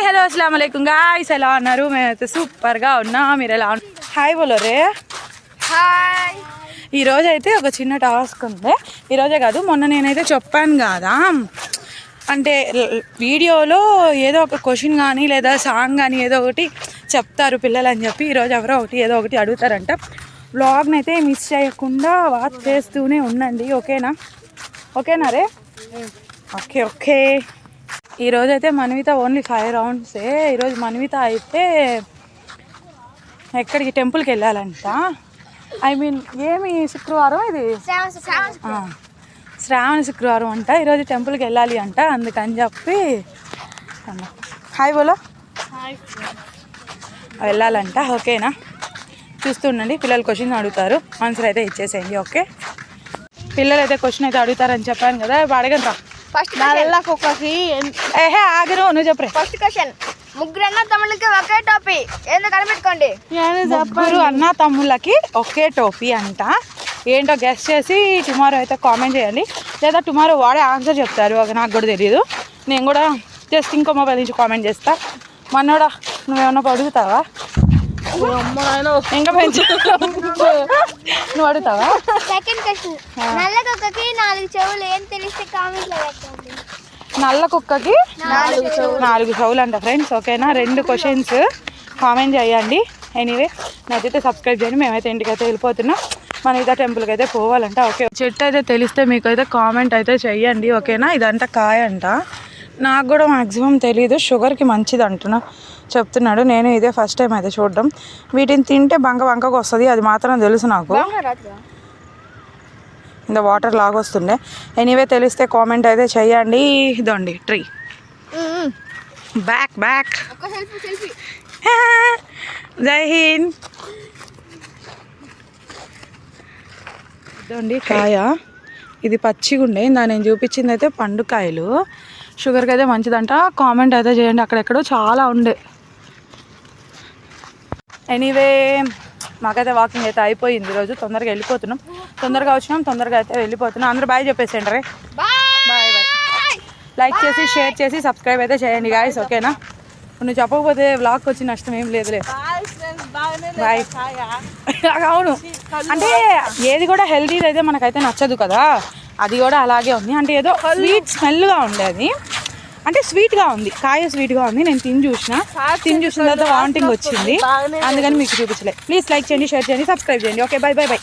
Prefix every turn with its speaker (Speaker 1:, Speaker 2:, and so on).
Speaker 1: Hello అస్సలాము అలైకుం guys, ఎలా ఉన్నారు? మేమైతే సూపర్గా ఉన్నా. మీరు ఎలా ఉన్నారు? హాయ్ బోలో రే.
Speaker 2: హాయ్.
Speaker 1: ఈరోజు అయితే ఒక చిన్న టాస్క్ ఉంది. ఈరోజే కాదు, మొన్న నేనైతే చెప్పాను కదా, అంటే వీడియోలో ఏదో ఒక క్వశ్చన్ కానీ లేదా సాంగ్ కానీ ఏదో ఒకటి చెప్తారు పిల్లలు అని చెప్పి ఈరోజు ఎవరో ఒకటి ఏదో ఒకటి అడుగుతారంట. వ్లాగ్ని అయితే మిస్ చేయకుండా వాచ్ చేస్తూనే ఉండండి. ఓకేనా? ఓకేనా రే? Okay okay. ఈరోజు అయితే మన్విత ఓన్లీ 5 రౌండ్సే. ఈరోజు మన్విత అయితే ఎక్కడికి టెంపుల్కి వెళ్ళాలంట. ఐ మీన్ ఏమి శుక్రవారం ఇది? శ్రావణ శుక్రవారం అంట. ఈరోజు టెంపుల్కి వెళ్ళాలి అంట. అందుకని చెప్పి హాయ్ బోలో వెళ్ళాలంట. ఓకేనా? చూస్తుండండి. పిల్లలు క్వశ్చన్ అడుగుతారు, ఆన్సర్ అయితే ఇచ్చేసేయండి. ఓకే, పిల్లలు అయితే క్వశ్చన్ అయితే అడుగుతారని చెప్పాను కదా, అడగండి రా. ఏహే ఆగరు, నువ్వు చెప్పరే.
Speaker 2: ఫస్ట్ క్వశ్చన్, ముగ్గురు అన్న తమ్ముళ్ళకి ఒకే టోపీ ఏంటో కనిపెట్టుకోండి.
Speaker 1: ముగ్గురు అన్న తమ్ముళ్ళకి ఒకే టోపీ అంట. ఏంటో గెస్ట్ చేసి టుమారో అయితే కామెంట్ చేయండి, లేదా టుమారో వాడే ఆన్సర్ చెప్తారు. అది నాకు కూడా తెలియదు. నేను కూడా జస్ట్ ఇంకో మొబైల్ నుంచి కామెంట్ చేస్తా. మనోడా నువ్వేమన్నా అడుగుతావా? ఇంకా పెంచు, నువ్వు అడుగుతావా?
Speaker 2: సెకండ్ క్వశ్చన్, నల్ల కుక్కకి 4 చెవులు ఏం తెలిస్తే కామెంట్ లో పెట్టండి.
Speaker 1: నల్ల కుక్కకి 4 చెవులు అంట ఫ్రెండ్స్. ఓకేనా? 2 క్వశ్చన్స్ కామెంట్ చేయండి. ఎనీవే నచ్చితే సబ్స్క్రైబ్ చేయండి. మేమైతే ఇంటికైతే వెళ్ళిపోతున్నాం. మన ఇదే టెంపుల్కి అయితే పోవాలంట. ఓకే, చెట్టు అయితే తెలిస్తే మీకు అయితే కామెంట్ అయితే చెయ్యండి. ఓకేనా? ఇదంతా కాయ అంట. నాకు కూడా మ్యాక్సిమం తెలీదు. షుగర్కి మంచిది అంటున్నా చెప్తున్నాడు. నేను ఇదే ఫస్ట్ టైం అయితే చూడడం. వీటిని తింటే బంకగా వస్తుంది, అది మాత్రం తెలుసు నాకు. ఇంత వాటర్ లాగొస్తుండే. ఎనీవే తెలిస్తే కామెంట్ అయితే చెయ్యండి. ఇదండి ట్రీ. Back back. జై హింద్. ఇదండి కాయ. ఇది పచ్చిగా ఉండే. ఇందా నేను చూపించింది అయితే పండుకాయలు. షుగర్కి అయితే మంచిదంట. కామెంట్ అయితే చేయండి. అక్కడెక్కడో చాలా ఉండే. ఎనీవే మాకైతే వాకింగ్ అయితే అయిపోయింది. ఈరోజు తొందరగా వెళ్ళిపోతున్నాం. తొందరగా వచ్చినాం, తొందరగా అయితే వెళ్ళిపోతున్నాం. అందరూ బాయ్ చెప్పేసేయండి రే. Bye bye. లైక్ చేసి షేర్ చేసి సబ్స్క్రైబ్ అయితే చేయండి గాయస్. ఓకేనా? నువ్వు చెప్పకపోతే వ్లాగ్కి వచ్చి నష్టం ఏం లేదులే. బాయ్. అవును, అంటే ఏది కూడా హెల్తీ అయితే మనకైతే నచ్చదు కదా, అది కూడా అలాగే ఉంది. అంటే ఏదో స్వీట్ స్మెల్గా ఉండేది, అంటే స్వీట్గా ఉంది. కాయ స్వీట్గా ఉంది. నేను తిని చూసిన తర్వాత వామిటింగ్ వచ్చింది, అందుకని మీకు చూపించలేదు. ప్లీజ్ లైక్ చేయండి, షేర్ చేయండి, సబ్స్క్రైబ్ చేయండి. Okay, by by by.